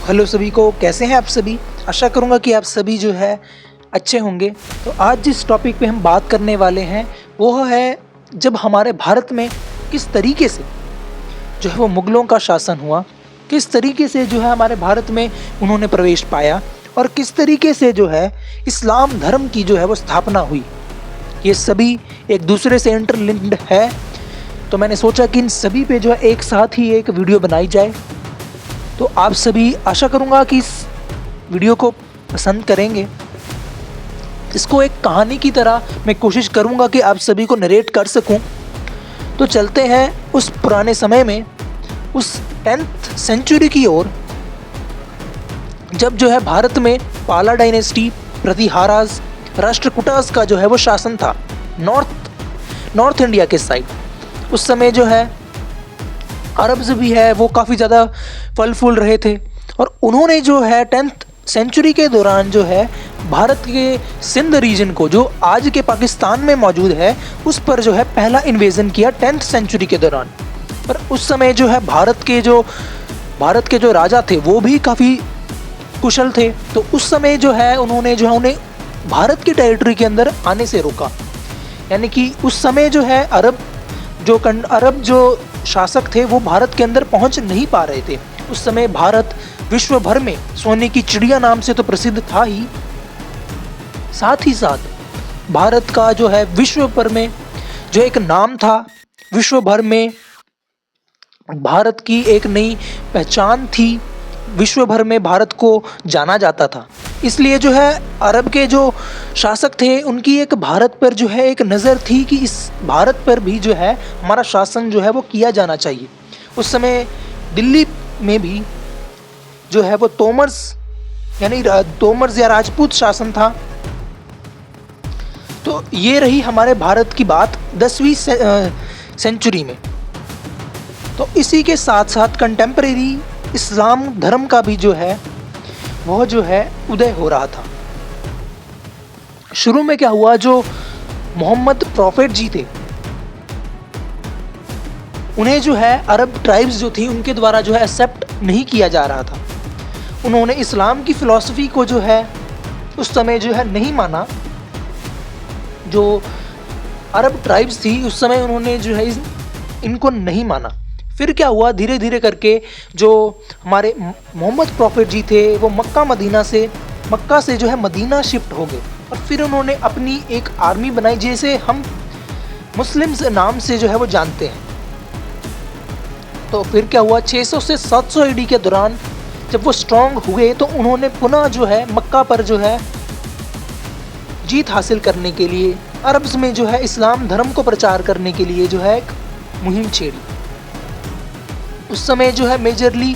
Hello सभी को, कैसे हैं आप सभी। आशा करूंगा कि आप सभी जो है अच्छे होंगे। तो आज जिस टॉपिक पे हम बात करने वाले हैं वो है जब हमारे भारत में किस तरीके से जो है वो मुग़लों का शासन हुआ, किस तरीके से जो है हमारे भारत में उन्होंने प्रवेश पाया और किस तरीके से जो है इस्लाम धर्म की जो है वो स्थापना हुई। ये सभी एक दूसरे से इंटरलिंक्ड है, तो मैंने सोचा कि इन सभी पे जो है एक साथ ही एक वीडियो बनाई जाए। तो आप सभी, आशा करूँगा कि इस वीडियो को पसंद करेंगे। इसको एक कहानी की तरह मैं कोशिश करूँगा कि आप सभी को नरेट कर सकूँ। तो चलते हैं उस पुराने समय में, उस 10th सेंचुरी की ओर, जब जो है भारत में पाला डायनेस्टी, प्रतिहाराज, राष्ट्रकूटास का जो है वो शासन था नॉर्थ इंडिया के साइड। उस समय जो है अरब्स भी है वो काफ़ी ज़्यादा फल फूल रहे थे और उन्होंने जो है 10th सेंचुरी के दौरान जो है भारत के सिंध रीजन को, जो आज के पाकिस्तान में मौजूद है, उस पर जो है पहला इन्वेजन किया 10th सेंचुरी के दौरान। पर उस समय जो है भारत के जो राजा थे वो भी काफ़ी कुशल थे। तो उस समय जो है उन्होंने उन्हें भारत की टेरिटरी के अंदर आने से रोका। यानी कि उस समय जो है अरब जो शासक थे वो भारत के अंदर पहुंच नहीं पा रहे थे। उस समय भारत विश्व भर में सोने की चिड़िया नाम से तो प्रसिद्ध था ही, साथ ही साथ भारत का जो है विश्व भर में जो एक नाम था, विश्व भर में भारत की एक नई पहचान थी, विश्व भर में भारत को जाना जाता था। इसलिए जो है अरब के जो शासक थे उनकी एक भारत पर जो है एक नज़र थी कि इस भारत पर भी जो है हमारा शासन जो है वो किया जाना चाहिए। उस समय दिल्ली में भी जो है वो तोमर्स या राजपूत शासन था। तो ये रही हमारे भारत की बात 10वीं सेंचुरी में। तो इसी के साथ साथ कंटेम्प्रेरी इस्लाम धर्म का भी जो है वह जो है उदय हो रहा था। शुरू में क्या हुआ, जो मोहम्मद प्रॉफिट जी थे उन्हें जो है अरब ट्राइब्स जो थी उनके द्वारा जो है एक्सेप्ट नहीं किया जा रहा था। उन्होंने इस्लाम की फ़िलॉसफ़ी को जो है उस समय जो है नहीं माना। जो अरब ट्राइब्स थी उस समय उन्होंने जो है इनको नहीं माना। फिर क्या हुआ, धीरे धीरे करके जो हमारे मोहम्मद प्रॉफिट जी थे वो मक्का से जो है मदीना शिफ्ट हो गए और फिर उन्होंने अपनी एक आर्मी बनाई, जैसे हम मुस्लिम्स नाम से जो है वो जानते हैं। तो फिर क्या हुआ, 600 से 700 ईडी के दौरान जब वो स्ट्रॉन्ग हुए तो उन्होंने पुनः जो है मक्का पर जो है जीत हासिल करने के लिए अरब्स में जो है इस्लाम धर्म को प्रचार करने के लिए जो है एक मुहिम छेड़ी। उस समय जो है मेजरली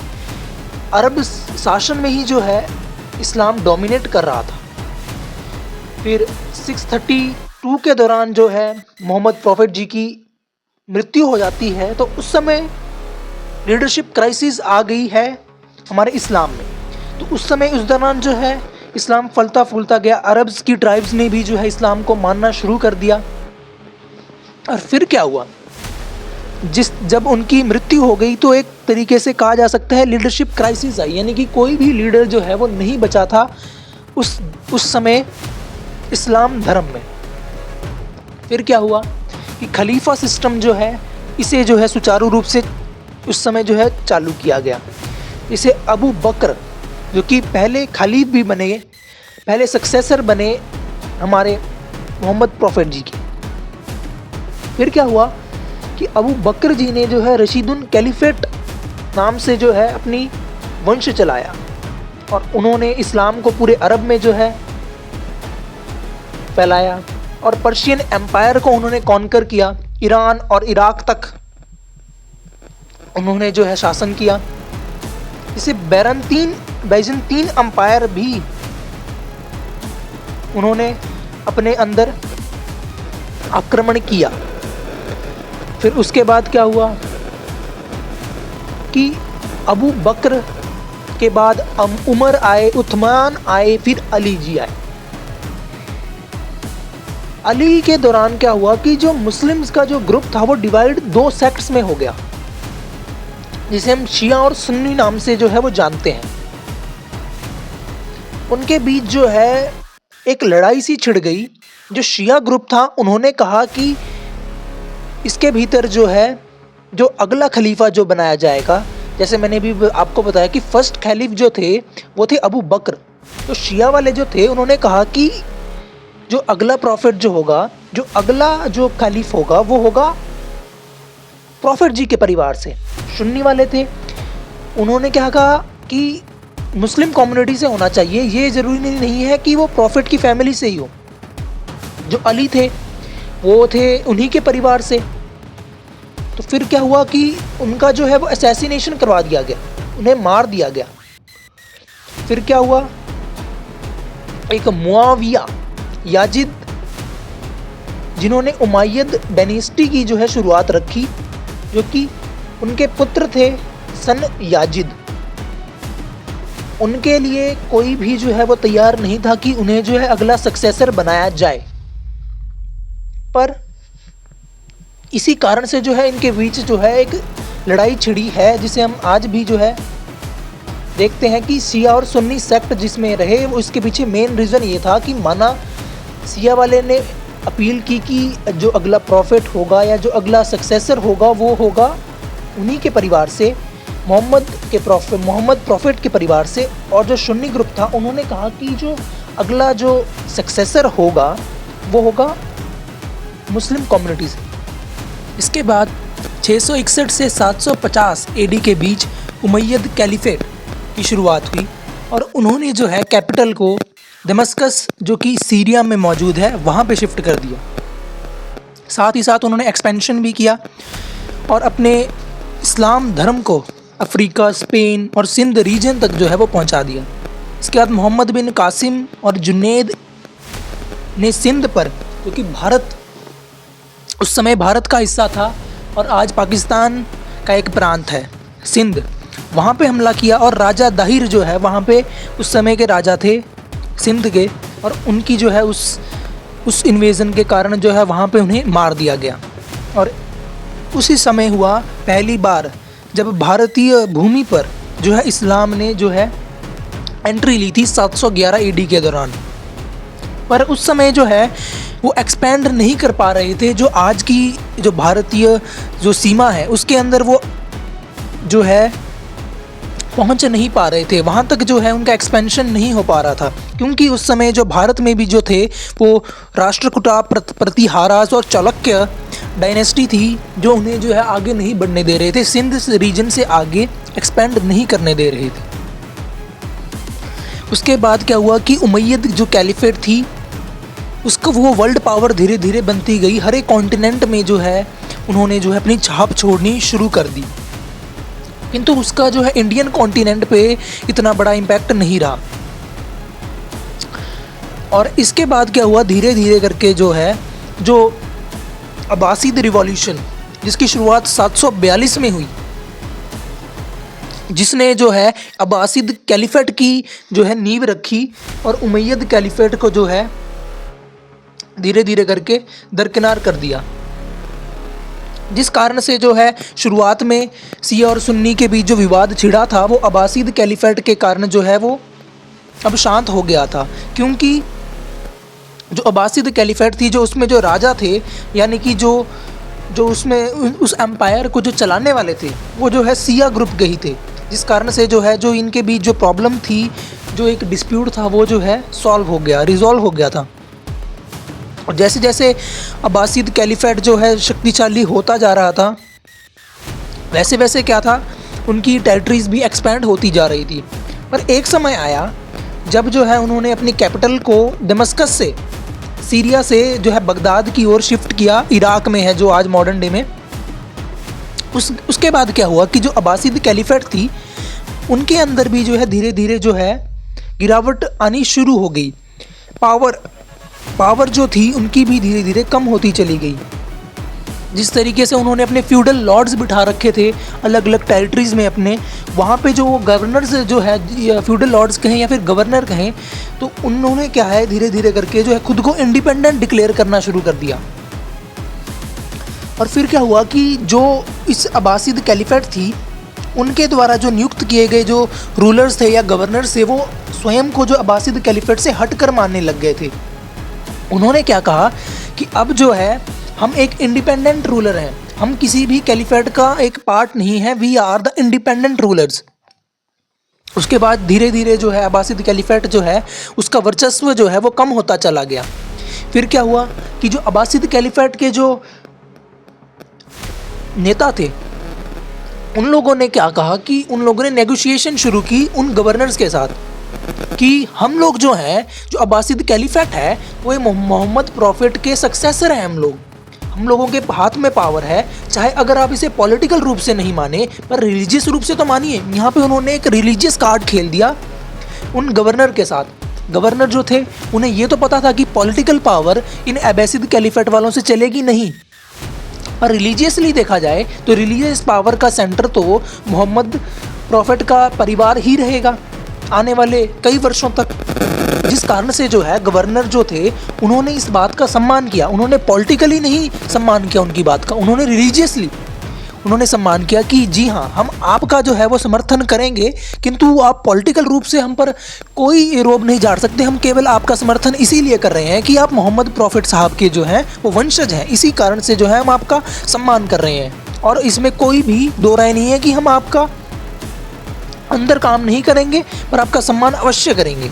अरब शासन में ही जो है इस्लाम डोमिनेट कर रहा था। फिर 632 के दौरान जो है मोहम्मद प्रॉफिट जी की मृत्यु हो जाती है। तो उस समय लीडरशिप क्राइसिस आ गई है हमारे इस्लाम में। तो उस समय उस दौरान जो है इस्लाम फलता फूलता गया। अरब्स की ट्राइब्स ने भी जो है इस्लाम को मानना शुरू कर दिया। और फिर क्या हुआ, जब उनकी मृत्यु हो गई तो एक तरीके से कहा जा सकता है लीडरशिप क्राइसिस आई। यानी कि कोई भी लीडर जो है वो नहीं बचा था उस समय इस्लाम धर्म में। फिर क्या हुआ कि खलीफा सिस्टम जो है इसे जो है सुचारू रूप से उस समय जो है चालू किया गया। इसे अबू बकर, जो कि पहले खलीफ भी बने, पहले सक्सेसर बने हमारे मोहम्मद प्रॉफिट जी की। फिर क्या हुआ कि अबू बकर जी ने जो है रशीदुन कैलिफेट नाम से जो है अपनी वंश चलाया और उन्होंने इस्लाम को पूरे अरब में जो है फैलाया और पर्शियन एम्पायर को उन्होंने कॉन्कर किया। ईरान और इराक तक उन्होंने जो है शासन किया। इसे बैजेंटीन एम्पायर भी उन्होंने अपने अंदर आक्रमण किया। फिर उसके बाद क्या हुआ कि अबू बकर के बाद उमर आए, उस्मान आए, फिर अली जी आए। अली के दौरान क्या हुआ कि जो मुस्लिम्स का जो ग्रुप था वो डिवाइड 2 सेक्ट्स में हो गया, जिसे हम शिया और सुन्नी नाम से जो है वो जानते हैं। उनके बीच जो है एक लड़ाई सी छिड़ गई। जो शिया ग्रुप था उन्होंने कहा कि इसके भीतर जो है जो अगला खलीफा जो बनाया जाएगा, जैसे मैंने भी आपको बताया कि फर्स्ट खलीफ जो थे वो थे अबू बकर। तो शिया वाले जो थे उन्होंने कहा कि जो अगला प्रॉफिट जो होगा, जो अगला जो खलीफ होगा वो होगा प्रॉफिट जी के परिवार से। सुन्नी वाले थे, उन्होंने क्या कहा कि मुस्लिम कम्युनिटी से होना चाहिए, ये ज़रूरी नहीं है कि वो प्रॉफिट की फैमिली से ही हो। जो अली थे वो थे उन्हीं के परिवार से। तो फिर क्या हुआ कि उनका जो है वो असैसिनेशन करवा दिया गया, उन्हें मार दिया गया। फिर क्या हुआ, एक मुआविया याजिद जिन्होंने उमैयद डायनेस्टी की जो है शुरुआत रखी, जो कि उनके पुत्र थे सन याजिद, उनके लिए कोई भी जो है वो तैयार नहीं था कि उन्हें जो है अगला सक्सेसर बनाया जाए। पर इसी कारण से जो है इनके बीच जो है एक लड़ाई छिड़ी है, जिसे हम आज भी जो है देखते हैं कि शिया और सुन्नी सेक्ट जिसमें रहे, वो इसके पीछे मेन रीज़न ये था कि माना शिया वाले ने अपील की कि जो अगला प्रॉफिट होगा या जो अगला सक्सेसर होगा वो होगा उन्हीं के परिवार से, मोहम्मद प्रॉफिट के परिवार से। और जो सुन्नी ग्रुप था उन्होंने कहा कि जो अगला जो सक्सेसर होगा वो होगा मुस्लिम कम्युनिटी से। इसके बाद 661 से 750 एडी के बीच उमैयद कैलिफेट की शुरुआत हुई और उन्होंने जो है कैपिटल को दमस्कस जो कि सीरिया में मौजूद है वहाँ पे शिफ्ट कर दिया। साथ ही साथ उन्होंने एक्सपेंशन भी किया और अपने इस्लाम धर्म को अफ्रीका, स्पेन और सिंध रीजन तक जो है वो पहुंचा दिया। इसके बाद मोहम्मद बिन कासिम और जुनैद ने सिंध पर, जो कि भारत उस समय भारत का हिस्सा था और आज पाकिस्तान का एक प्रांत है सिंध, वहाँ पे हमला किया। और राजा दाहिर जो है वहाँ पे उस समय के राजा थे सिंध के, और उनकी जो है उस इन्वेजन के कारण जो है वहाँ पे उन्हें मार दिया गया। और उसी समय हुआ पहली बार जब भारतीय भूमि पर जो है इस्लाम ने जो है एंट्री ली थी 711 एडी के दौरान। पर उस समय जो है वो एक्सपेंड नहीं कर पा रहे थे, जो आज की जो भारतीय जो सीमा है उसके अंदर वो जो है पहुंच नहीं पा रहे थे, वहाँ तक जो है उनका एक्सपेंशन नहीं हो पा रहा था, क्योंकि उस समय जो भारत में भी जो थे वो राष्ट्रकूटा, प्रतिहारास और चालुक्य डायनेस्टी थी, जो उन्हें जो है आगे नहीं बढ़ने दे रहे थे, सिंध रीजन से आगे एक्सपेंड नहीं करने दे रहे थे। उसके बाद क्या हुआ कि उमैयद जो कैलिफेट थी उसको वो वर्ल्ड पावर धीरे धीरे बनती गई। हर एक कॉन्टिनेंट में जो है उन्होंने जो है अपनी छाप छोड़नी शुरू कर दी, किंतु उसका जो है इंडियन कॉन्टिनेंट पे इतना बड़ा इम्पैक्ट नहीं रहा। और इसके बाद क्या हुआ, धीरे धीरे करके जो है जो अब्बासिद रिवॉल्यूशन जिसकी शुरुआत 742 में हुई, जिसने जो है अब्बासिद कैलिफेट की जो है नींव रखी और उमैयद कैलिफेट को जो है धीरे धीरे करके दरकिनार कर दिया, जिस कारण से जो है शुरुआत में शिया और सुन्नी के बीच जो विवाद छिड़ा था वो अब्बासिद कैलिफेट के कारण जो है वो अब शांत हो गया था। क्योंकि जो अब्बासिद कैलिफेट थी, जो उसमें जो राजा थे, यानी कि जो उसमें उस एम्पायर को जो चलाने वाले थे वो जो है शिया ग्रुप के ही थे, जिस कारण से जो है जो इनके बीच जो प्रॉब्लम थी, जो एक डिस्प्यूट था वो जो है सॉल्व हो गया, रिजॉल्व हो गया था। और जैसे जैसे अब्बासिद कैलिफेट जो है शक्तिशाली होता जा रहा था, वैसे वैसे क्या था, उनकी टेरिटरीज भी एक्सपैंड होती जा रही थी। पर एक समय आया जब जो है उन्होंने अपनी कैपिटल को दमस्कस से, सीरिया से जो है बगदाद की ओर शिफ्ट किया, इराक में है जो आज मॉडर्न डे में। उसके बाद क्या हुआ कि जो अब्बासिद कैलिफेट थी उनके अंदर भी जो है धीरे धीरे जो है गिरावट आनी शुरू हो गई। पावर जो थी उनकी भी धीरे धीरे कम होती चली गई। जिस तरीके से उन्होंने अपने फ्यूडल लॉर्ड्स बिठा रखे थे अलग अलग टेरिटरीज़ में अपने, वहाँ पे जो गवर्नर्स जो है फ्यूडल लॉर्ड्स कहें या फिर गवर्नर कहें, तो उन्होंने क्या है धीरे धीरे करके जो है खुद को इंडिपेंडेंट डिक्लेयर करना शुरू कर दिया। और फिर क्या हुआ कि जो इस अब्बासिद कैलिफेट थी उनके द्वारा जो नियुक्त किए गए जो रूलर्स थे या गवर्नर्स थे वो स्वयं को जो अब्बासिद कैलिफेट से हटकर मानने लग गए थे। उन्होंने क्या कहा कि अब जो है हम एक इंडिपेंडेंट रूलर हैं, हम किसी भी कैलिफेट का एक पार्ट नहीं है, we are the independent rulers. उसके बाद धीरे धीरे जो है अब्बासिद कैलिफेट जो है उसका वर्चस्व जो है वो कम होता चला गया। फिर क्या हुआ कि जो अब्बासिद कैलिफेट के जो नेता थे उन लोगों ने क्या कहा कि उन लोगों ने नेगोशिएशन शुरू की उन गवर्नर्स के साथ कि हम लोग जो हैं, जो अब्बासिद कैलिफेट है वो मोहम्मद प्रॉफिट के सक्सेसर हैं, हम लोगों के हाथ में पावर है, चाहे अगर आप इसे पॉलिटिकल रूप से नहीं माने पर रिलीजियस रूप से तो मानिए। यहाँ पे उन्होंने एक रिलीजियस कार्ड खेल दिया उन गवर्नर के साथ। गवर्नर जो थे उन्हें ये तो पता था कि political power in Abbasid caliphate वालों से चलेगी नहीं, पर रिलीजियसली देखा जाए तो रिलीजियस पावर का सेंटर तो मोहम्मद प्रॉफिट का परिवार ही रहेगा आने वाले कई वर्षों तक। जिस कारण से जो है गवर्नर जो थे उन्होंने इस बात का सम्मान किया, उन्होंने पॉलिटिकली नहीं सम्मान किया उनकी बात का, उन्होंने रिलीजियसली उन्होंने सम्मान किया कि जी हाँ हम आपका जो है वो समर्थन करेंगे, किंतु आप पॉलिटिकल रूप से हम पर कोई रोब नहीं झाड़ सकते, हम केवल आपका समर्थन इसीलिए कर रहे हैं कि आप मोहम्मद प्रॉफिट साहब के जो हैं वो वंशज हैं, इसी कारण से जो है हम आपका सम्मान कर रहे हैं और इसमें कोई भी दो राय नहीं है कि हम आपका अंदर काम नहीं करेंगे पर आपका सम्मान अवश्य करेंगे।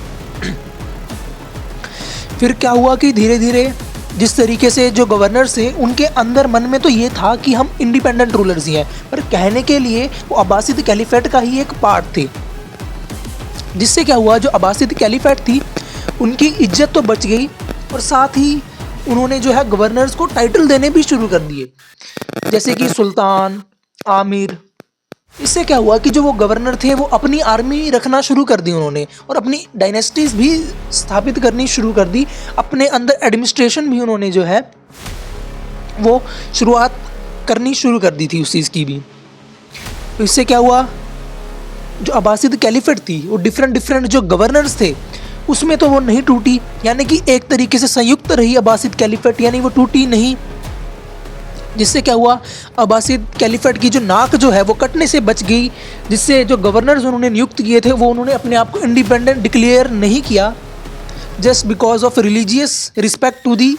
फिर क्या हुआ कि धीरे धीरे जिस तरीके से जो गवर्नर्स थे उनके अंदर मन में तो ये था कि हम इंडिपेंडेंट रूलर्स ही हैं, पर कहने के लिए वो अब्बासिद कैलिफेट का ही एक पार्ट थे। जिससे क्या हुआ, जो अब्बासिद कैलिफेट थी उनकी इज्जत तो बच गई और साथ ही उन्होंने जो है गवर्नर्स को टाइटल देने भी शुरू कर दिए, जैसे कि सुल्तान, आमिर। इससे क्या हुआ कि जो वो गवर्नर थे वो अपनी आर्मी रखना शुरू कर दी उन्होंने और अपनी डायनेस्टीज भी स्थापित करनी शुरू कर दी, अपने अंदर एडमिनिस्ट्रेशन भी उन्होंने जो है वो शुरुआत करनी शुरू कर दी थी उस चीज़ की भी। तो इससे क्या हुआ, जो अब्बासिद कैलिफेट थी वो डिफरेंट जो गवर्नर्स थे उसमें तो वो नहीं टूटी, यानी कि एक तरीके से संयुक्त रही अब्बासिद कैलिफेट, यानी वो टूटी नहीं। जिससे क्या हुआ, अब्बासिद कैलिफेट की जो नाक जो है वो कटने से बच गई, जिससे जो गवर्नर्स उन्होंने नियुक्त किए थे वो उन्होंने अपने आप को इंडिपेंडेंट डिक्लेयर नहीं किया, just because of religious respect to the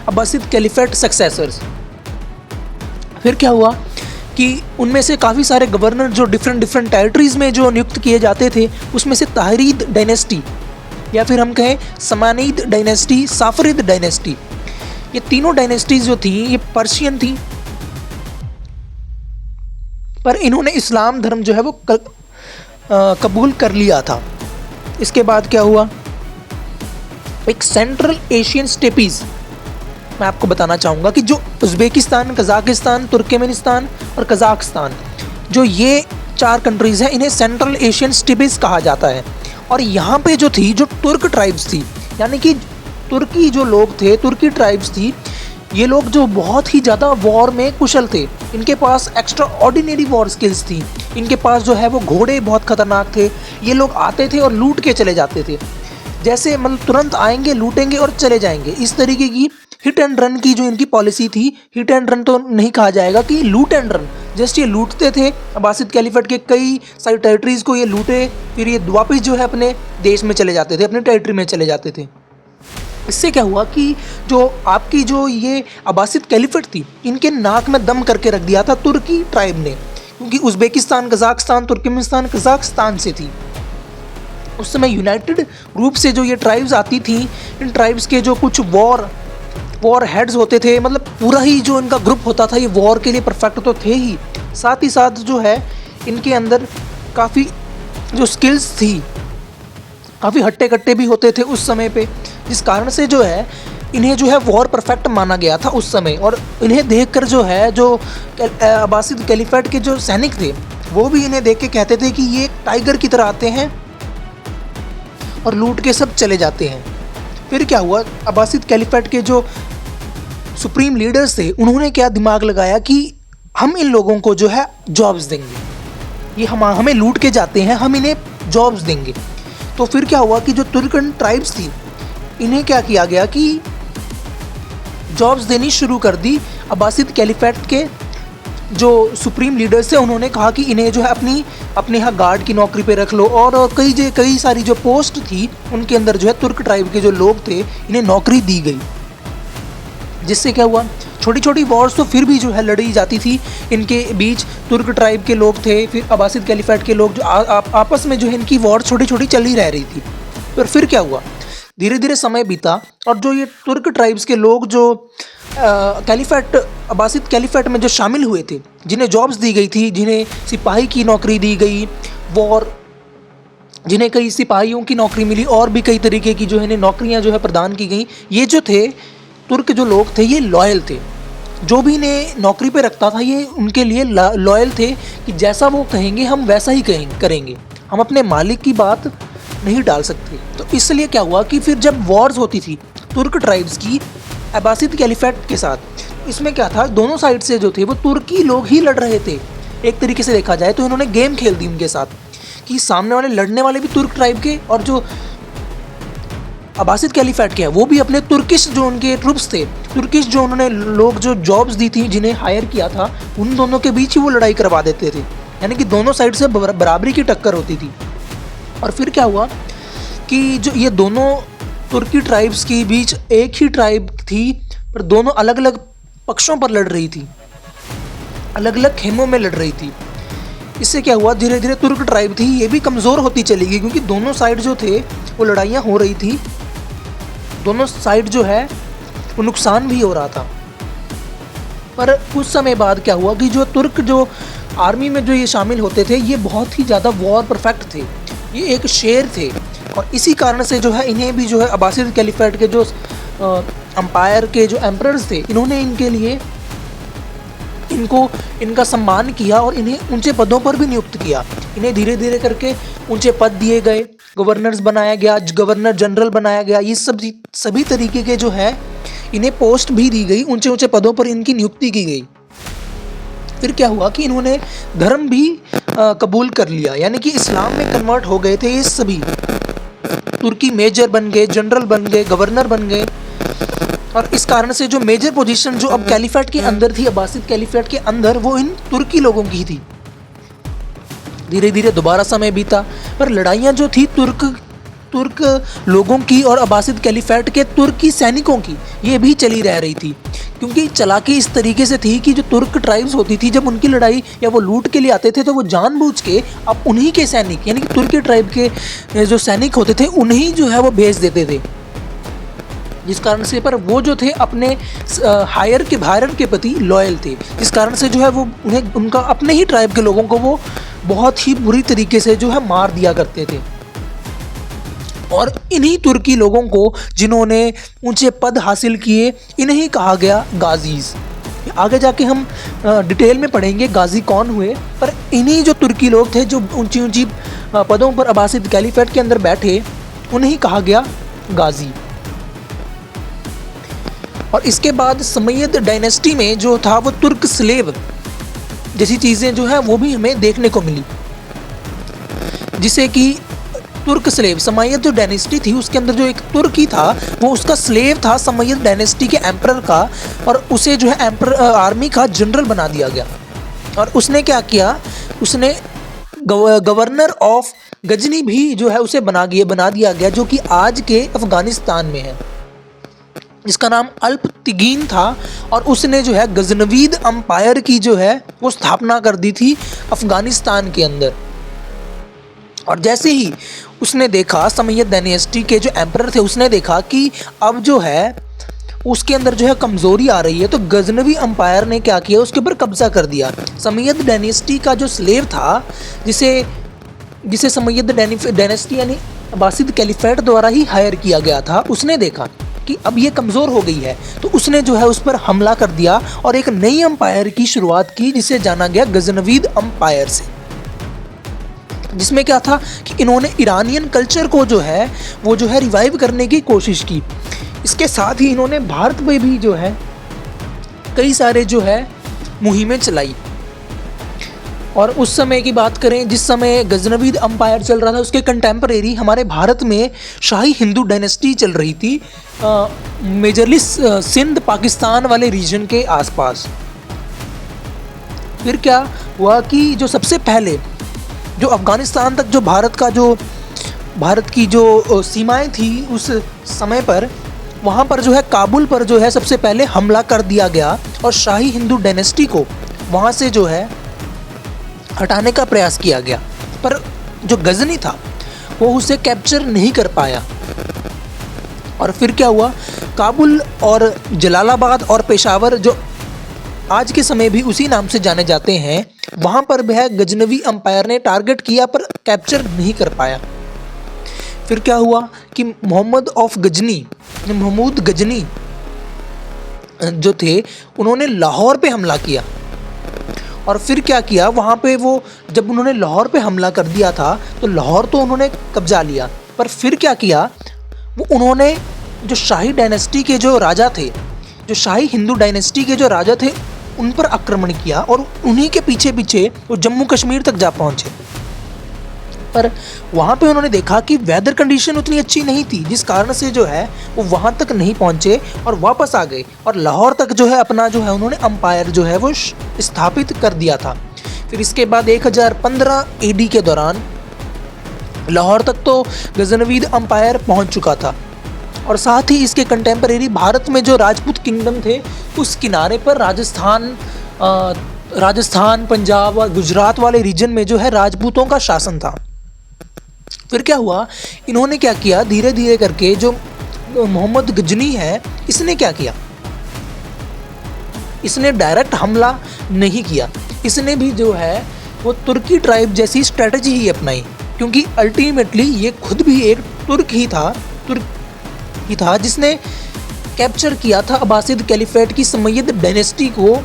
Abbasid caliphate successors. फिर क्या हुआ कि उनमें से काफ़ी सारे गवर्नर जो डिफरेंट टेरिटरीज़ में जो नियुक्त किए जाते थे उसमें से ताहरीद डायनेस्टी या फिर हम कहें समानीद डायनेस्टी, साफरीद डायनेस्टी, ये तीनों डायनेस्टीज जो थी ये पर्शियन थी, पर इन्होंने इस्लाम धर्म जो है वो कबूल कर लिया था। इसके बाद क्या हुआ, एक सेंट्रल एशियन स्टेपीज़ मैं आपको बताना चाहूँगा कि जो उज़्बेकिस्तान, कज़ाकिस्तान, तुर्कमेनिस्तान और कज़ाकिस्तान, जो ये 4 कंट्रीज़ हैं इन्हें सेंट्रल एशियन स्टेपीज़ कहा जाता है। और यहाँ पे जो थी, जो तुर्क ट्राइब्स थी, यानी कि तुर्की जो लोग थे, तुर्की ट्राइब्स थी, ये लोग जो बहुत ही ज़्यादा वॉर में कुशल थे, इनके पास एक्स्ट्रा ऑर्डिनरी वॉर स्किल्स थी, इनके पास जो है वो घोड़े बहुत खतरनाक थे, ये लोग आते थे और लूट के चले जाते थे, जैसे मतलब तुरंत आएंगे, लूटेंगे और चले जाएंगे। इस तरीके की हिट एंड रन की जो इनकी पॉलिसी थी, हिट एंड रन तो नहीं कहा जाएगा कि लूट एंड रन, जस्ट ये लूटते थे। अब्बासिद कैलिफेट के कई सारी टेरिटरीज़ को ये लूटे, फिर ये वापस जो है अपने देश में चले जाते थे, अपने टेरिटरी में चले जाते थे। इससे क्या हुआ कि जो आपकी जो ये अब्बासिद कैलिफेट थी, इनके नाक में दम करके रख दिया था तुर्की ट्राइब ने, क्योंकि उज़्बेकिस्तान, कज़ाकिस्तान, तुर्कमेनिस्तान, कज़ाकिस्तान से थी। उस समय यूनाइटेड रूप से जो ये ट्राइब्स आती थी, इन ट्राइब्स के जो कुछ वॉर हेड्स होते थे, मतलब पूरा ही जो इनका ग्रुप होता था ये वॉर के लिए परफेक्ट तो थे ही, साथ ही साथ जो है इनके अंदर काफ़ी जो स्किल्स थी, काफ़ी हट्टे कट्टे भी होते थे उस समय पे, जिस कारण से जो है इन्हें जो है वॉर परफेक्ट माना गया था उस समय। और इन्हें देखकर जो है जो अब्बासिद कैलिफेट के जो सैनिक थे वो भी इन्हें देख के कहते थे कि ये एक टाइगर की तरह आते हैं और लूट के सब चले जाते हैं। फिर क्या हुआ, अब्बासिद कैलिफेट के जो सुप्रीम लीडर्स थे उन्होंने क्या दिमाग लगाया कि हम इन लोगों को जो है जॉब्स देंगे, ये हमें लूट के जाते हैं, हम इन्हें जॉब्स देंगे। तो फिर क्या हुआ कि जो तुर्कन ट्राइब्स थी इन्हें क्या किया गया कि जॉब्स देनी शुरू कर दी अब्बासिद कैलिफेट के जो सुप्रीम लीडर्स थे उन्होंने कहा कि इन्हें जो है अपने यहाँ गार्ड की नौकरी पे रख लो, और कई सारी जो पोस्ट थी उनके अंदर जो है तुर्क ट्राइब के जो लोग थे इन्हें नौकरी दी गई। जिससे क्या हुआ, छोटी छोटी वॉर्स तो फिर भी जो है लड़ी जाती थी इनके बीच। तुर्क ट्राइब के लोग थे, फिर अब्बासिद कैलिफेट के लोग, जो आपस में जो है इनकी वॉर छोटी छोटी चल ही रह रही थी। पर फिर क्या हुआ, धीरे धीरे समय बीता और जो ये तुर्क ट्राइब्स के लोग जो कैलिफेट अब्बासिद कैलिफेट में जो शामिल हुए थे, जिन्हें जॉब्स दी गई थी, जिन्हें सिपाही की नौकरी दी गई, वॉर जिन्हें कई सिपाहियों की नौकरी मिली, और भी कई तरीके की जो है इन्हें नौकरियां जो है प्रदान की गई। ये जो थे तुर्क जो लोग थे ये लॉयल थे, जो भी इन्हें नौकरी पे रखता था ये उनके लिए लॉयल थे कि जैसा वो कहेंगे हम वैसा ही करेंगे, हम अपने मालिक की बात नहीं डाल सकते। तो इसलिए क्या हुआ कि फिर जब वॉर्स होती थी तुर्क ट्राइब्स की अब्बासिद कैलिफेट के साथ, इसमें क्या था, दोनों साइड से जो थे वो तुर्की लोग ही लड़ रहे थे। एक तरीके से देखा जाए तो इन्होंने गेम खेल दी उनके साथ कि सामने वाले लड़ने वाले भी तुर्क ट्राइब के, और जो अब्बासिद कैलिफेट के हैं वो भी अपने तुर्किश जो उनके ट्रुप्स थे, तुर्किश जो उन्होंने लोग जो जॉब्स दी थी, जिन्हें हायर किया था, उन दोनों के बीच ही वो लड़ाई करवा देते थे। यानी कि दोनों साइड से बराबरी की टक्कर होती थी। और फिर क्या हुआ कि जो ये दोनों तुर्की ट्राइब्स के बीच एक ही ट्राइब थी, पर दोनों अलग अलग पक्षों पर लड़ रही थी, अलग अलग खेमों में लड़ रही थी। इससे क्या हुआ, धीरे धीरे तुर्क ट्राइब थी ये भी कमज़ोर होती चली गई, क्योंकि दोनों साइड जो थे वो लड़ाइयाँ हो रही थी, दोनों साइड जो है वो नुकसान भी हो रहा था। पर कुछ समय बाद क्या हुआ कि जो तुर्क जो आर्मी में जो ये शामिल होते थे ये बहुत ही ज़्यादा वॉर परफेक्ट थे, ये एक शेर थे, और इसी कारण से जो है इन्हें भी जो है अब्बासिद कैलिफेट के जो अंपायर के जो एम्परर्स थे, इन्होंने इनके लिए इनका सम्मान किया और इन्हें ऊंचे पदों पर भी नियुक्त किया। इन्हें धीरे धीरे करके ऊंचे पद दिए गए, गवर्नर्स बनाया गया, गवर्नर जनरल बनाया गया, ये सभी तरीके के जो है इन्हें पोस्ट भी दी गई, ऊंचे ऊंचे पदों पर इनकी नियुक्ति की गई। फिर क्या हुआ कि इन्होंने धर्म भी कबूल कर लिया, यानी कि इस्लाम में कन्वर्ट हो गए थे ये सभी। तुर्की मेजर बन गए, जनरल बन गए, गवर्नर बन गए, और इस कारण से जो मेजर पोजीशन जो अब कैलिफेट के अंदर थी, अब्बासिद कैलिफेट के अंदर, वो इन तुर्की लोगों की थी। धीरे धीरे दोबारा समय बीता, पर लड़ाइयाँ जो थी तुर्क लोगों की और अब्बासिद कैलिफेट के तुर्की सैनिकों की, ये भी चली रह रही थी। क्योंकि चालाकी इस तरीके से थी कि जो तुर्क ट्राइब्स होती थी, जब उनकी लड़ाई या वो लूट के लिए आते थे, तो वो जानबूझ के अब उन्हीं के सैनिक, यानी कि तुर्की ट्राइब के जो सैनिक होते थे उन्हीं जो है वो भेज देते थे, जिस कारण से पर वो जो थे अपने हायर के प्रति लॉयल थे, जिस कारण से जो है वो उन्हें उनका अपने ही ट्राइब के लोगों को वो बहुत ही बुरी तरीके से जो है मार दिया करते थे। और इन्हीं तुर्की लोगों को जिन्होंने ऊंचे पद हासिल किए, इन्हें कहा गया गाजीज। आगे जाके हम डिटेल में पढ़ेंगे गाजी कौन हुए, पर इन्हीं जो तुर्की लोग थे जो ऊंची ऊंची पदों पर अब्बासिद कैलिफेट के अंदर बैठे, उन्हें कहा गया गाजी। और इसके बाद समय्यद डायनेस्टी में जो था वो तुर्क स्लेव जैसी चीज़ें जो है वो भी हमें देखने को मिली, जिसे कि तुर्क स्लेव, समय्यद जो डायनेस्टी थी उसके अंदर जो एक तुर्की था वो उसका स्लेव था समय्यद डायनेस्टी के एम्परर का, और उसे जो है एम्परर आर्मी का जनरल बना दिया गया। और उसने क्या किया, उसने गवर्नर ऑफ गजनी भी जो है उसे बना दिया गया, जो कि आज के अफगानिस्तान में है, जिसका नाम अल्प तिगीन था। और उसने जो है गजनवीद अंपायर की जो है वो स्थापना कर दी थी अफगानिस्तान के अंदर। और जैसे ही उसने देखा, समय्यद डायनेस्टी के जो एम्परर थे, उसने देखा कि अब जो है उसके अंदर जो है कमज़ोरी आ रही है, तो गजनवी अंपायर ने क्या किया, उसके ऊपर कब्जा कर दिया। समय्यद डायनेस्टी का जो स्लेव था, जिसे समय्यद डायनेस्टी यानी अब्बासिद कैलिफेट द्वारा ही हायर किया गया था, उसने देखा कि अब ये कमज़ोर हो गई है, तो उसने जो है उस पर हमला कर दिया और एक नई अंपायर की शुरुआत की, जिसे जाना गया गजनवीद अंपायर से। जिसमें क्या था कि इन्होंने ईरानियन कल्चर को जो है वो जो है रिवाइव करने की कोशिश की। इसके साथ ही इन्होंने भारत में भी जो है कई सारे जो है मुहिमें चलाई। और उस समय की बात करें, जिस समय गजनवीद अंपायर चल रहा था, उसके कंटेम्परेरी हमारे भारत में शाही हिंदू डायनेस्टी चल रही थी, मेजरली सिंध पाकिस्तान वाले रीजन के आसपास। फिर क्या हुआ कि जो सबसे पहले जो अफ़गानिस्तान तक जो भारत की जो सीमाएं थी उस समय पर, वहाँ पर जो है काबुल पर जो है सबसे पहले हमला कर दिया गया और शाही हिंदू डायनेस्टी को वहाँ से जो है हटाने का प्रयास किया गया। पर जो गजनी था वो उसे कैप्चर नहीं कर पाया। और फिर क्या हुआ, काबुल और जलालाबाद और पेशावर जो आज के समय भी उसी नाम से जाने जाते हैं, वहाँ पर वह गजनवी अंपायर ने टारगेट किया पर कैप्चर नहीं कर पाया। फिर क्या हुआ कि महमूद गजनी जो थे उन्होंने लाहौर पे हमला किया। और फिर क्या किया, वहाँ पे वो जब उन्होंने लाहौर पे हमला कर दिया था तो लाहौर तो उन्होंने कब्जा लिया, पर फिर क्या किया, वो उन्होंने जो शाही डायनेस्टी के जो राजा थे, जो शाही हिंदू डायनेस्टी के जो राजा थे, उन पर आक्रमण किया और उन्हीं के पीछे पीछे वो जम्मू कश्मीर तक जा पहुँचे। पर वहाँ पे उन्होंने देखा कि वेदर कंडीशन उतनी अच्छी नहीं थी, जिस कारण से जो है वो वहाँ तक नहीं पहुँचे और वापस आ गए और लाहौर तक जो है अपना जो है उन्होंने अंपायर जो है वो स्थापित कर दिया था। फिर इसके बाद 1015 AD के दौरान लाहौर तक तो गजनवीद अंपायर पहुँच चुका था और साथ ही इसके कंटेम्परेरी भारत में जो राजपूत किंगडम थे उस किनारे पर राजस्थान, पंजाब और गुजरात वाले रीजन में जो है राजपूतों का शासन था। फिर क्या हुआ, इन्होंने क्या किया, धीरे धीरे करके जो मोहम्मद गजनी है इसने क्या किया, इसने डायरेक्ट हमला नहीं किया, इसने भी जो है वो तुर्की ट्राइब जैसी स्ट्रेटजी ही अपनाई, क्योंकि अल्टीमेटली ये खुद भी एक तुर्क ही था जिसने कैप्चर किया था अब्बासिद कैलिफेट की समय्यद डायनेस्टी को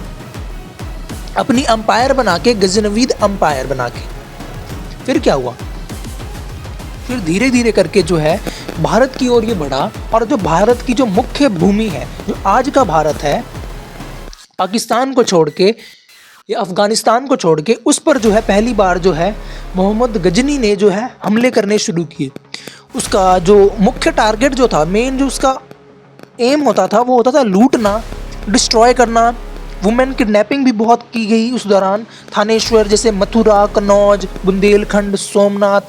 अपनी अंपायर बना के, गजनवीद अंपायर बना के। फिर क्या हुआ, फिर धीरे धीरे करके जो है भारत की ओर ये बढ़ा और जो भारत की जो मुख्य भूमि है, जो आज का भारत है, पाकिस्तान को छोड़ के या अफगानिस्तान को छोड़ के, उस पर जो है पहली बार जो है मोहम्मद गजनी ने जो है हमले करने शुरू किए। उसका जो मुख्य टारगेट जो था, मेन जो उसका एम होता था, वो होता था लूटना, डिस्ट्रॉय करना। वुमेन किडनैपिंग भी बहुत की गई उस दौरान। थानेश्वर जैसे मथुरा, कन्नौज, बुंदेलखंड, सोमनाथ,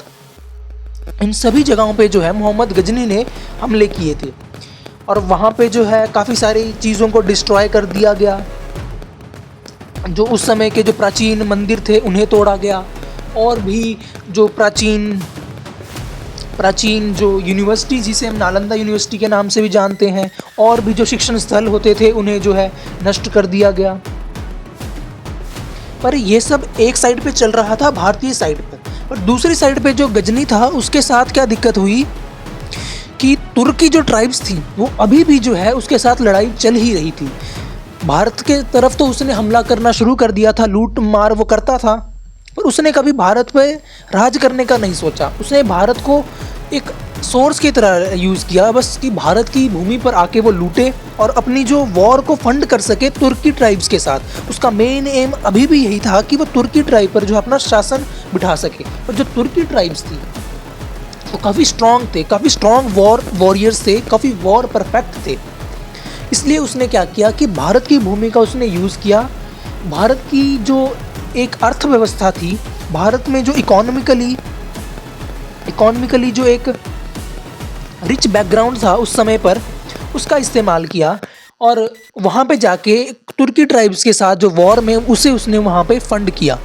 इन सभी जगहों पे जो है मोहम्मद गजनी ने हमले किए थे और वहाँ पे जो है काफ़ी सारी चीज़ों को डिस्ट्रॉय कर दिया गया। जो उस समय के जो प्राचीन मंदिर थे उन्हें तोड़ा गया और भी जो प्राचीन जो यूनिवर्सिटी, जिसे हम नालंदा यूनिवर्सिटी के नाम से भी जानते हैं, और भी जो शिक्षण स्थल होते थे उन्हें जो है नष्ट कर दिया गया। पर ये सब एक साइड पे चल रहा था, भारतीय साइड पर। और दूसरी साइड पे जो गजनी था उसके साथ क्या दिक्कत हुई कि तुर्की जो ट्राइब्स थी वो अभी भी जो है उसके साथ लड़ाई चल ही रही थी। भारत के तरफ तो उसने हमला करना शुरू कर दिया था, लूट मार वो करता था, पर उसने कभी भारत पे राज करने का नहीं सोचा। उसने भारत को एक सोर्स की तरह यूज़ किया, बस कि भारत की भूमि पर आके वो लूटे और अपनी जो वॉर को फंड कर सके तुर्की ट्राइब्स के साथ। उसका मेन एम अभी भी यही था कि वो तुर्की ट्राइब पर जो अपना शासन बिठा सके। और जो तुर्की ट्राइब्स थी वो काफ़ी स्ट्रॉन्ग थे, काफ़ी स्ट्रॉन्ग वॉरियर्स थे, काफ़ी वॉर परफेक्ट थे। इसलिए उसने क्या किया कि भारत की भूमि का उसने यूज़ किया। भारत की जो एक अर्थव्यवस्था थी, भारत में जो इकोनॉमिकली जो एक रिच बैकग्राउंड था उस समय पर, उसका इस्तेमाल किया और वहाँ पे जाके तुर्की ट्राइब्स के साथ जो वॉर में उसने वहाँ पे फंड किया।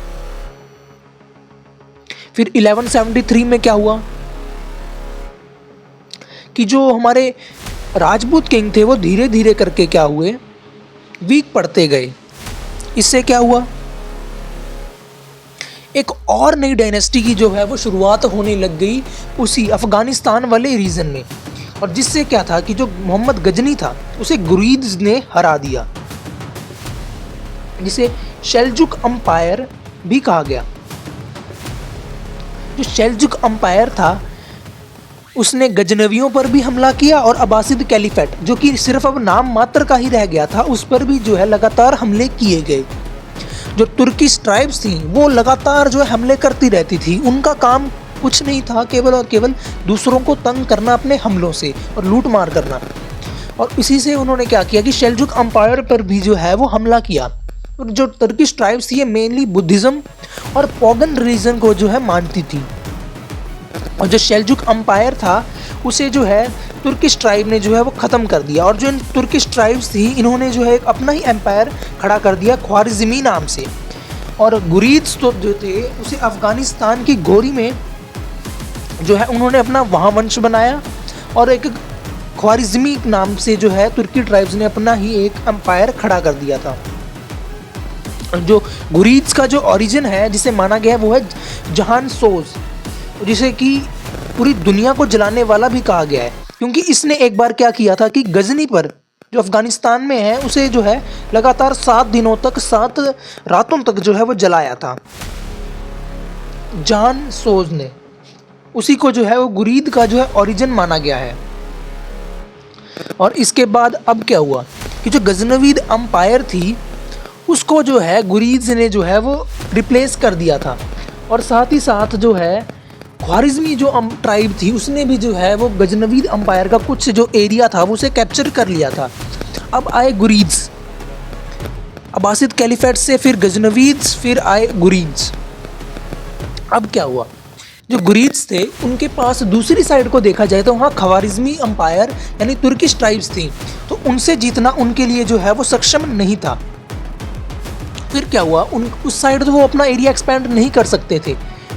फिर 1173 में क्या हुआ कि जो हमारे राजपूत किंग थे वो धीरे धीरे करके क्या हुए, वीक पड़ते गए। इससे क्या हुआ, एक और नई डायनेस्टी की जो है वो शुरुआत होने लग गई उसी अफगानिस्तान वाले रीजन में। और जिससे क्या था कि जो मोहम्मद गजनी था उसे गुरीद्स ने हरा दिया, जिसे शेल्जुक अंपायर भी कहा गया। जो शेल्जुक अंपायर था उसने गजनवियों पर भी हमला किया और अब्बासिद कैलिफेट, जो कि सिर्फ अब नाम मात्र का ही रह गया था, उस पर भी जो है लगातार हमले किए गए। जो तुर्किश ट्राइब्स थी वो लगातार जो है हमले करती रहती थी। उनका काम कुछ नहीं था, केवल और केवल दूसरों को तंग करना अपने हमलों से और लूट मार करना। और इसी से उन्होंने क्या किया कि शेल्जुक अंपायर पर भी जो है वो हमला किया। और जो तुर्किश ट्राइब्स थी ये मेनली बुद्धिज़्म और पॉगन रिलीजन को जो है मानती थी। और जो सेल्जुक अम्पायर था उसे जो है तुर्किश ट्राइब ने जो है वो ख़त्म कर दिया। और जो इन तुर्किश ट्राइब्स थी इन्होंने जो है एक अपना ही एम्पायर खड़ा कर दिया ख्वारिज़मी नाम से। और गुरीद्स तो जो थे उसे अफ़गानिस्तान की गोरी में जो है उन्होंने अपना वहाँ वंश बनाया। और एक ख्वारिज़मी नाम से जो है तुर्की ट्राइब्स ने अपना ही एक एम्पायर खड़ा कर दिया था। जो गुरीद्स का जो ओरिजिन है जिसे माना गया है वो है जहान सोज, जिसे कि पूरी दुनिया को जलाने वाला भी कहा गया है, क्योंकि इसने एक बार क्या किया था कि गजनी पर जो अफगानिस्तान में है उसे जो है लगातार 7 दिनों तक 7 रातों तक जो है वो जलाया था जहान सोज ने। उसी को जो है वो गुरीद का जो है ओरिजिन माना गया है। और इसके बाद अब क्या हुआ कि जो गजनवीद अम्पायर थी उसको जो है गुरीद्स ने जो है वो रिप्लेस कर दिया था। और साथ ही साथ जो है ख्वारिज़मी जो ट्राइब थी उसने भी जो है वो गजनवीद अम्पायर का कुछ जो एरिया था वो उसे कैप्चर कर लिया था। अब आए गुरीद्स, अब्बासिद कैलिफेट से फिर गजनवीद्स, फिर आए गुरीद्स। अब क्या हुआ, जो गुरीद्स थे उनके पास दूसरी साइड को देखा जाए तो वहाँ ख्वारिज़मी अम्पायर यानी तुर्किश ट्राइब्स थी, तो उनसे जीतना उनके लिए जो है वो सक्षम नहीं था। फिर क्या हुआ, उस साइड तो वो अपना एरिया एक्सपेंड नहीं कर सकते थे,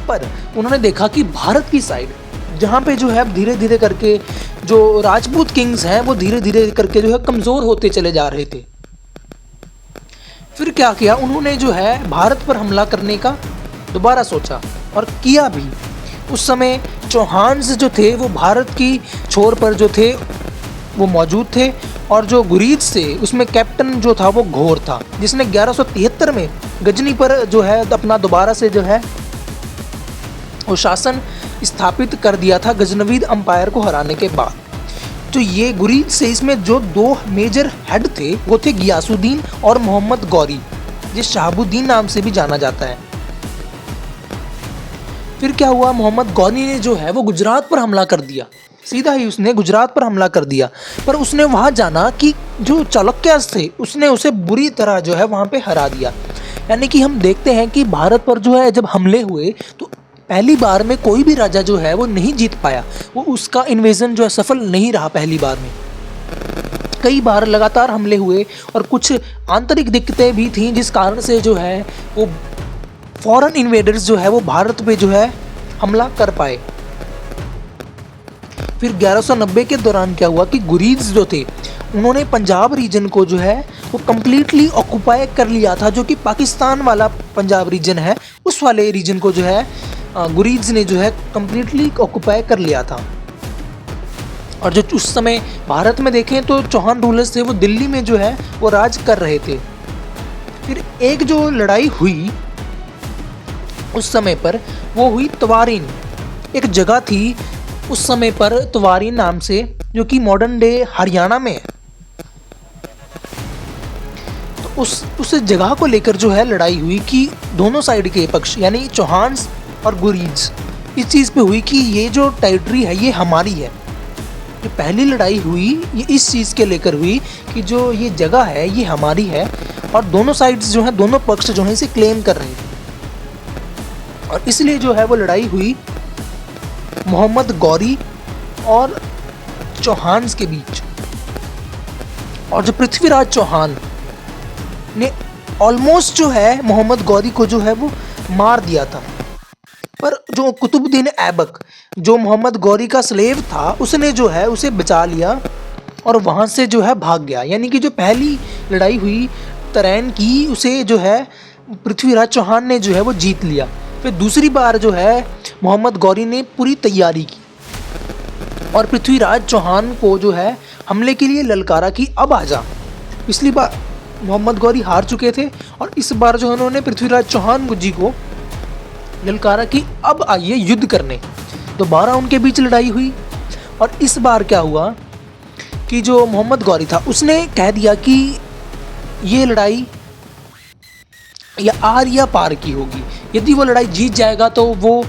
पर उन्होंने देखा कि भारत की साइड जहाँ पे जो है धीरे धीरे करके जो राजपूत किंग्स हैं वो धीरे धीरे करके जो है कमज़ोर होते चले जा रहे थे। फिर क्या किया, उन्होंने जो है भारत पर हमला करने का दोबारा सोचा और किया भी। उस समय चौहान्स जो थे वो भारत की छोर पर जो थे वो मौजूद थे। और जो गुरीद्स थे उसमें कैप्टन जो था वो घोर था, जिसने 1173 में गजनी पर जो है अपना दोबारा से जो है वो शासन स्थापित कर दिया था गजनवीद अम्पायर को हराने के बाद। तो ये गुरीद से इसमें जो 2 मेजर हेड थे वो थे गियासुद्दीन और मोहम्मद गौरी, जिस शहाबुद्दीन नाम से भी जाना जाता है। फिर क्या हुआ, मोहम्मद गौरी ने जो है वो गुजरात पर हमला कर दिया, सीधा ही उसने गुजरात पर हमला कर दिया। पर उसने वहाँ जाना कि जो चालुक्यास थे उसने उसे बुरी तरह जो है वहाँ पे हरा दिया। यानी कि हम देखते हैं कि भारत पर जो है जब हमले हुए तो पहली बार में कोई भी राजा जो है वो नहीं जीत पाया, वो उसका इन्वेजन जो है सफल नहीं रहा। पहली बार में कई बार लगातार हमले हुए और कुछ आंतरिक दिक्कतें भी थीं जिस कारण से जो है वो फॉरेन इन्वेडर्स जो है वो भारत पे जो है हमला कर पाए। फिर 1190 के दौरान क्या हुआ कि गुरीद्स जो थे उन्होंने पंजाब रीजन को जो है वो कम्प्लीटली ऑक्यूपाई कर लिया था, जो कि पाकिस्तान वाला पंजाब रीजन है उस वाले रीजन को जो है गुरीद्स ने जो है कम्प्लीटली ऑक्यूपाई कर लिया था। और जो उस समय भारत में देखें तो चौहान रूलर्स थे वो दिल्ली में जो है वो राज कर रहे थे। फिर एक जो लड़ाई हुई उस समय पर वो हुई तवारीन, एक जगह थी उस समय पर तवारीन नाम से, जो कि मॉडर्न डे हरियाणा में है। तो उस जगह को लेकर जो है लड़ाई हुई कि दोनों साइड के पक्ष यानी चौहान्स और गुरीद्स इस चीज़ पे हुई कि ये जो टेरिटरी है ये हमारी है। जो पहली लड़ाई हुई ये इस चीज़ के लेकर हुई कि जो ये जगह है ये हमारी है, और दोनों साइड्स जो है दोनों पक्ष जो है इसे क्लेम कर रहे थे। और इसलिए जो है वो लड़ाई हुई मोहम्मद गौरी और चौहान्स के बीच। और जो पृथ्वीराज चौहान ने ऑलमोस्ट जो है मोहम्मद गौरी को जो है वो मार दिया था, पर जो कुतुबुद्दीन ऐबक जो मोहम्मद गौरी का स्लेव था उसने जो है उसे बचा लिया और वहाँ से जो है भाग गया। यानी कि जो पहली लड़ाई हुई तरैन की उसे जो है पृथ्वीराज चौहान ने जो है वो जीत लिया। फिर दूसरी बार जो है मोहम्मद गौरी ने पूरी तैयारी की और पृथ्वीराज चौहान को जो है हमले के लिए ललकारा कि अब आजा। पिछली बार मोहम्मद गौरी हार चुके थे और इस बार जो उन्होंने पृथ्वीराज चौहान जी को ललकारा कि अब आइए युद्ध करने। दोबारा उनके बीच लड़ाई हुई और इस बार क्या हुआ कि जो मोहम्मद गौरी था उसने कह दिया कि ये लड़ाई या आर या पार की होगी। यदि वो लड़ाई जीत जाएगा तो वो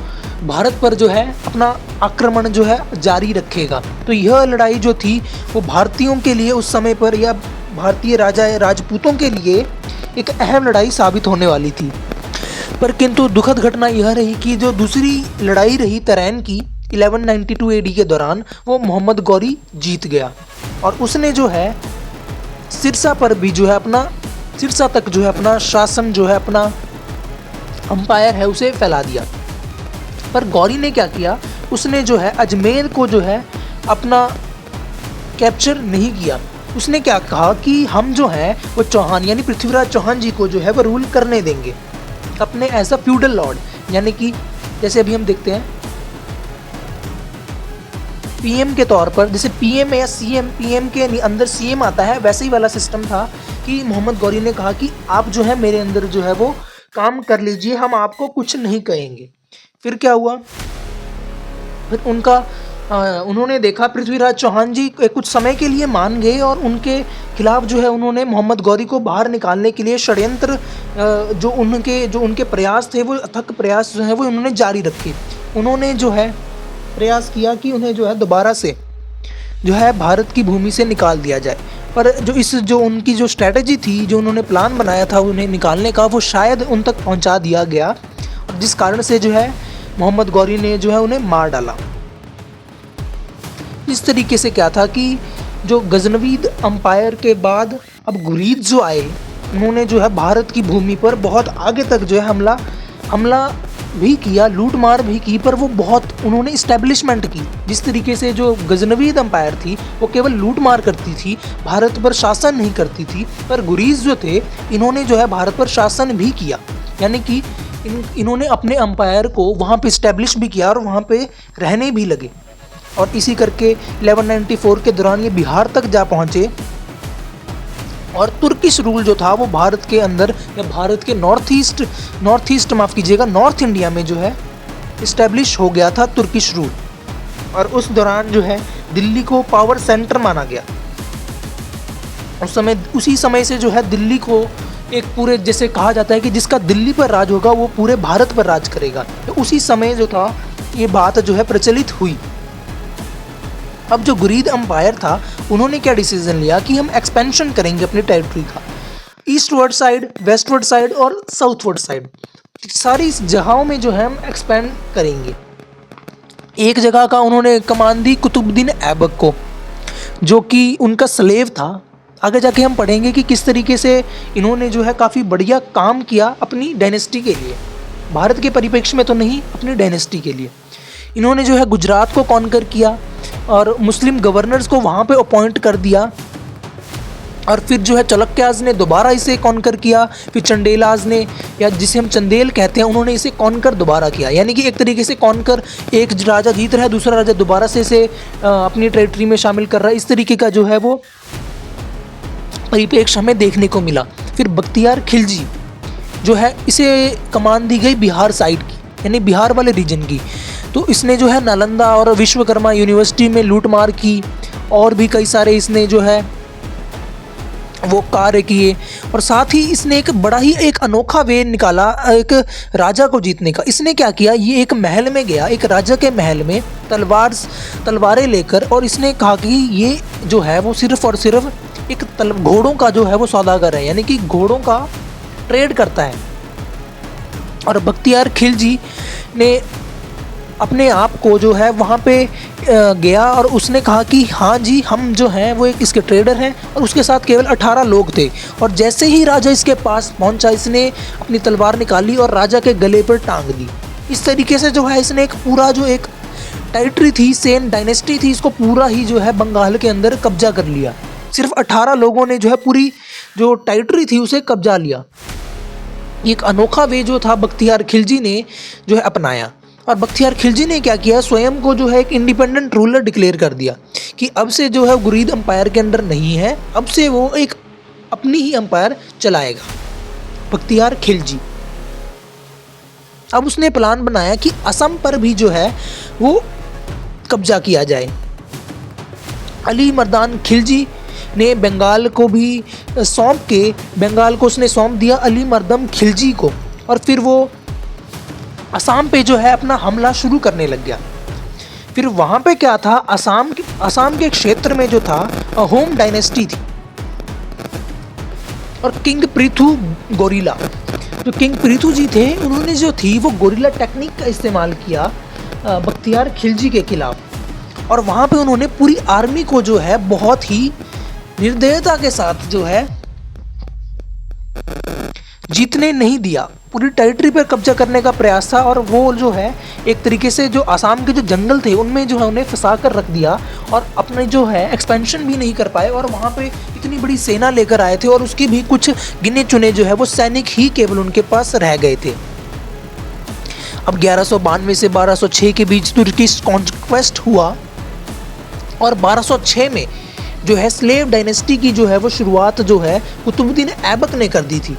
भारत पर जो है अपना आक्रमण जो है जारी रखेगा। तो यह लड़ाई जो थी वो भारतीयों के लिए उस समय पर या भारतीय राजा राजपूतों के लिए एक अहम लड़ाई साबित होने वाली थी। पर किंतु दुखद घटना यह रही कि जो दूसरी लड़ाई रही तरैन की 1192 एडी के दौरान, वो मोहम्मद गौरी जीत गया और उसने जो है सिरसा पर भी जो है अपना सिरसा तक जो है अपना शासन जो है अपना अंपायर है उसे फैला दिया। पर गौरी ने क्या किया, उसने जो है अजमेर को जो है अपना कैप्चर नहीं किया। उसने क्या कहा कि हम जो है वो चौहान यानी पृथ्वीराज चौहान जी को जो है वो रूल करने देंगे अपने एज अ फ्यूडल लॉर्ड, यानी कि जैसे अभी हम देखते हैं पीएम के तौर पर, जैसे पीएम या सीएम, पीएम के अंदर सीएम आता है, वैसे ही वाला सिस्टम था कि मोहम्मद गौरी ने कहा कि आप जो है मेरे अंदर जो है वो काम कर लीजिए, हम आपको कुछ नहीं कहेंगे। फिर क्या हुआ, फिर उन्होंने देखा पृथ्वीराज चौहान जी कुछ समय के लिए मान गए और उनके खिलाफ जो है उन्होंने मोहम्मद गौरी को बाहर निकालने के लिए षड्यंत्र जो उनके प्रयास थे, वो अथक प्रयास जो है वो उन्होंने जारी रखे। उन्होंने जो है प्रयास किया कि उन्हें जो है दोबारा से जो है भारत की भूमि से निकाल दिया जाए। पर जो उनकी जो स्ट्रैटेजी थी, जो उन्होंने प्लान बनाया था उन्हें निकालने का, वो शायद उन तक पहुंचा दिया गया और जिस कारण से जो है मोहम्मद गौरी ने जो है उन्हें मार डाला। इस तरीके से क्या था कि जो गजनवीद अंपायर के बाद अब गुरीद जो आए, उन्होंने जो है भारत की भूमि पर बहुत आगे तक जो है हमला भी किया, लूट मार भी की, पर वो बहुत उन्होंने इस्टेब्लिशमेंट की। जिस तरीके से जो गजनवीद अंपायर थी वो केवल लूट मार करती थी, भारत पर शासन नहीं करती थी, पर गुरीज जो थे इन्होंने जो है भारत पर शासन भी किया, यानी कि इन्होंने अपने अंपायर को वहाँ पे इस्टेब्लिश भी किया और वहाँ पे रहने भी लगे। और इसी करके 1194 के दौरान ये बिहार तक जा पहुँचे और तुर्किश रूल जो था वो भारत के अंदर या भारत के नॉर्थ ईस्ट माफ़ कीजिएगा, नॉर्थ इंडिया में जो है इस्टेब्लिश हो गया था तुर्किश रूल। और उस दौरान जो है दिल्ली को पावर सेंटर माना गया। उसी समय से जो है दिल्ली को एक पूरे, जैसे कहा जाता है कि जिसका दिल्ली पर राज होगा वो पूरे भारत पर राज करेगा, तो उसी समय जो था ये बात जो है प्रचलित हुई। अब जो गुरीद अंपायर था उन्होंने क्या डिसीजन लिया कि हम एक्सपेंशन करेंगे अपनी टेरिटरी का, ईस्टवर्ड साइड, वेस्टवर्ड साइड और साउथवर्ड साइड, सारी जगहों में जो है हम एक्सपेंड करेंगे। एक जगह का उन्होंने कमान दी कुतुबुद्दीन ऐबक को, जो कि उनका स्लेव था। आगे जाके हम पढ़ेंगे कि किस तरीके से इन्होंने जो है काफ़ी बढ़िया काम किया अपनी डायनेस्टी के लिए, भारत के परिप्रेक्ष्य में तो नहीं, अपनी डायनेस्टी के लिए। इन्होंने जो है गुजरात को कॉन्कर किया और मुस्लिम गवर्नर्स को वहाँ पे अपॉइंट कर दिया, और फिर जो है चालुक्याज ने दोबारा इसे कॉन्कर किया, फिर चंडेलाज ने, या जिसे हम चंदेल कहते हैं, उन्होंने इसे कॉन्कर दोबारा किया। यानी कि एक तरीके से कॉन्कर, एक राजा जीत रहा है, दूसरा राजा दोबारा से इसे अपनी टेरिटरी में शामिल कर रहा है। इस तरीके का जो है वो परिप्रेक्ष्य हमें देखने को मिला। फिर बख्तियार खिलजी जो है, इसे कमान दी गई बिहार साइड की, यानी बिहार वाले रीजन की। तो इसने जो है नालंदा और विश्वकर्मा यूनिवर्सिटी में लूटमार की, और भी कई सारे इसने जो है वो कार्य किए, और साथ ही इसने एक बड़ा ही एक अनोखा वे निकाला एक राजा को जीतने का। इसने क्या किया, ये एक महल में गया, एक राजा के महल में तलवारें लेकर, और इसने कहा कि ये जो है वो सिर्फ और सिर्फ एक घोड़ों का जो है वो सौदागर है, यानी कि घोड़ों का ट्रेड करता है। और बख्तियार खिलजी ने अपने आप को जो है वहाँ पे गया और उसने कहा कि हाँ जी, हम जो हैं वो एक इसके ट्रेडर हैं, और उसके साथ केवल 18 लोग थे। और जैसे ही राजा इसके पास पहुँचा, इसने अपनी तलवार निकाली और राजा के गले पर टांग दी। इस तरीके से जो है इसने एक पूरा जो एक टेरिटरी थी, सेन डायनेस्टी थी, इसको पूरा ही जो है बंगाल के अंदर कब्जा कर लिया। सिर्फ 18 लोगों ने जो है पूरी जो टेरिटरी थी उसे कब्जा लिया। एक अनोखा वे जो था बख्तियार खिलजी ने जो है अपनाया, और बख्तियार खिलजी ने क्या किया, स्वयं को जो है एक इंडिपेंडेंट रूलर डिक्लेयर कर दिया कि अब से जो है गुरीद अंपायर के अंडर नहीं है, अब से वो एक अपनी ही अंपायर चलाएगा, बख्तियार खिलजी। अब उसने प्लान बनाया कि असम पर भी जो है वो कब्जा किया जाए। अली मर्दान खिलजी ने बंगाल को भी बंगाल को उसने सौंप दिया अली मर्दम खिलजी को, और फिर वो असम पे जो है अपना हमला शुरू करने लग गया। फिर वहाँ पे क्या था, असम के क्षेत्र में जो था अहोम डायनेस्टी थी। और किंग पृथु गोरिल्ला, जो किंग पृथु जी थे उन्होंने जो थी वो गोरिल्ला टेक्निक का इस्तेमाल किया बख्तियार खिलजी के खिलाफ। और वहाँ पे उन्होंने पूरी आर्मी को जो है बहुत ही निर्दयता के साथ जो है जीतने नहीं दिया, पूरी टेरिटरी पर कब्जा करने का प्रयास था। और वो जो है एक तरीके से जो आसाम के जो जंगल थे उनमें जो है उन्हें फंसा कर रख दिया और अपने जो है एक्सपेंशन भी नहीं कर पाए। और वहाँ पे इतनी बड़ी सेना लेकर आए थे और उसकी भी कुछ गिने चुने जो है वो सैनिक ही केवल उनके पास रह गए थे। अब 1192 से 1206 के बीच तुर्किश कॉन्क्वेस्ट हुआ और 1206 में जो है स्लेव डायनेस्टी की जो है वो शुरुआत जो है कुतुबुद्दीन ऐबक ने कर दी थी,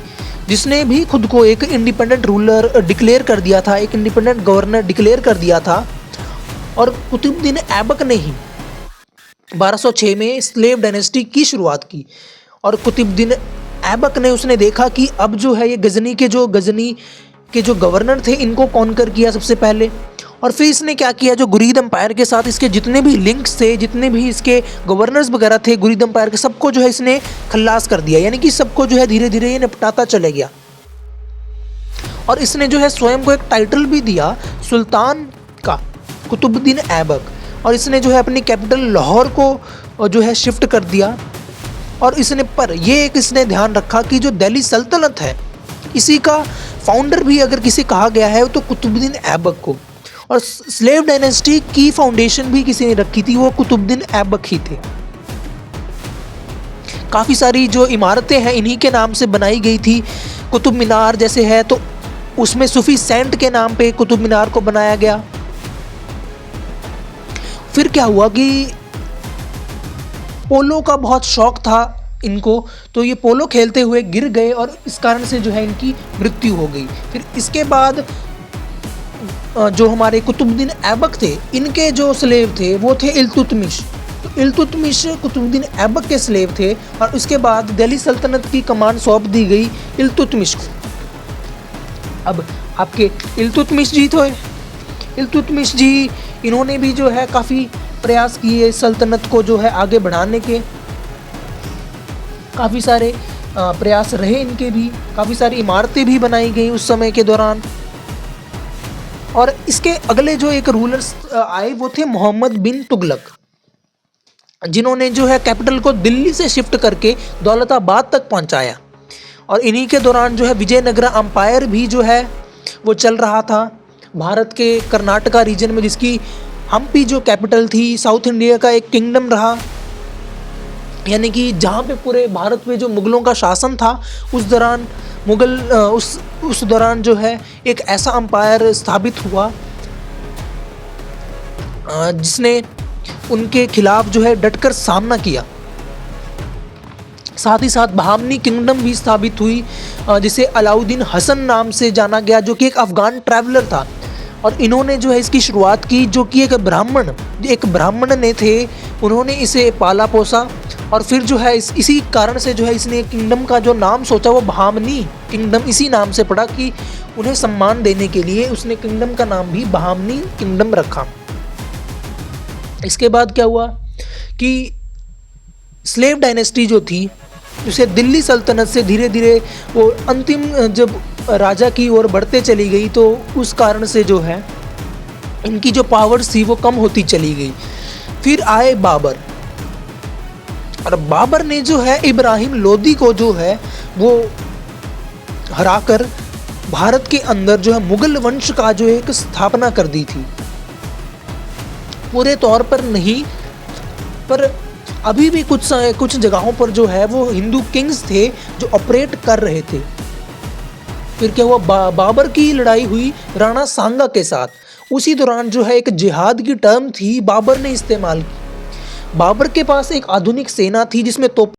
जिसने भी खुद को एक इंडिपेंडेंट रूलर डिक्लेयर कर दिया था, एक इंडिपेंडेंट गवर्नर डिक्लेयर कर दिया था। और कुतुबुद्दीन ऐबक ने ही 1206 में स्लेव डायनेस्टी की शुरुआत की। और कुतुबुद्दीन ऐबक ने उसने देखा कि अब जो है ये गजनी के जो गवर्नर थे इनको कॉन्कर किया सबसे पहले। और फिर इसने क्या किया, जो गुरीद एम्पायर के साथ इसके जितने भी लिंक्स थे, जितने भी इसके गवर्नर्स वगैरह थे गुरीद एम्पायर के, सबको जो है इसने खल्लास कर दिया, यानी कि सबको जो है धीरे धीरे ये निपटाता चले गया। और इसने जो है स्वयं को एक टाइटल भी दिया सुल्तान का, कुतुबुद्दीन ऐबक। और इसने जो है अपनी कैपिटल लाहौर को जो है शिफ्ट कर दिया। और इसने ध्यान रखा कि जो दिल्ली सल्तनत है इसी का फाउंडर भी अगर किसी कहा गया है तो कुतुबुद्दीन ऐबक को। और स्लेव डायनेस्टी की फाउंडेशन भी किसी ने रखी थी, वो कुतुबुद्दीन ऐबक ही थे। काफ़ी सारी जो इमारतें हैं इन्हीं के नाम से बनाई गई थी। कुतुब मीनार जैसे है तो उसमें सूफी सेंट के नाम पे कुतुब मीनार को बनाया गया। फिर क्या हुआ कि पोलो का बहुत शौक था इनको, तो ये पोलो खेलते हुए गिर गए और इस कारण से जो है इनकी मृत्यु हो गई। फिर इसके बाद जो हमारे कुतुबुद्दीन ऐबक थे इनके जो स्लेव थे वो थे इल्तुतमिश। तो इल्तुतमिश कुतुबुद्दीन ऐबक के स्लेव थे और उसके बाद दिल्ली सल्तनत की कमान सौंप दी गई इल्तुतमिश को। अब आपके इल्तुतमिश जी थे, इल्तुतमिश जी इन्होंने भी जो है काफ़ी प्रयास किए सल्तनत को जो है आगे बढ़ाने के, काफ़ी सारे प्रयास रहे इनके भी, काफ़ी सारी इमारतें भी बनाई गई उस समय के दौरान। और इसके अगले जो एक रूलर्स आए वो थे मोहम्मद बिन तुगलक, जिन्होंने जो है कैपिटल को दिल्ली से शिफ्ट करके दौलताबाद तक पहुंचाया। और इन्हीं के दौरान जो है विजयनगरा अम्पायर भी जो है वो चल रहा था भारत के कर्नाटका रीजन में, जिसकी हम्पी जो कैपिटल थी साउथ इंडिया का एक किंगडम रहा, यानी कि जहाँ पे पूरे भारत में जो मुग़लों का शासन था उस दौरान उस दौरान जो है एक ऐसा अम्पायर स्थापित हुआ जिसने उनके खिलाफ जो है डटकर सामना किया। साथ ही साथ बहामनी किंगडम भी स्थापित हुई जिसे अलाउद्दीन हसन नाम से जाना गया, जो कि एक अफ़गान ट्रैवलर था। और इन्होंने जो है इसकी शुरुआत की, जो कि एक ब्राह्मण ने थे, उन्होंने इसे पाला पोसा। और फिर जो है इसी कारण से जो है इसने किंगडम का जो नाम सोचा वो बहामनी किंगडम इसी नाम से पड़ा कि उन्हें सम्मान देने के लिए उसने किंगडम का नाम भी बहामनी किंगडम रखा। इसके बाद क्या हुआ कि स्लेव डायनेस्टी जो थी उसे दिल्ली सल्तनत से धीरे धीरे वो अंतिम जब राजा की ओर बढ़ते चली गई तो उस कारण से जो है इनकी जो पावर्स थी वो कम होती चली गई। फिर आए बाबर, और बाबर ने जो है इब्राहिम लोदी को जो है वो हराकर भारत के अंदर जो है मुगल वंश का जो एक स्थापना कर दी थी। पूरे तौर पर नहीं, पर अभी भी कुछ जगहों पर जो है वो हिंदू किंग्स थे जो ऑपरेट कर रहे थे। फिर क्या हुआ, बाबर की लड़ाई हुई राणा सांगा के साथ। उसी दौरान जो है एक जिहाद की टर्म थी बाबर ने इस्तेमाल की। बाबर के पास एक आधुनिक सेना थी जिसमें तोप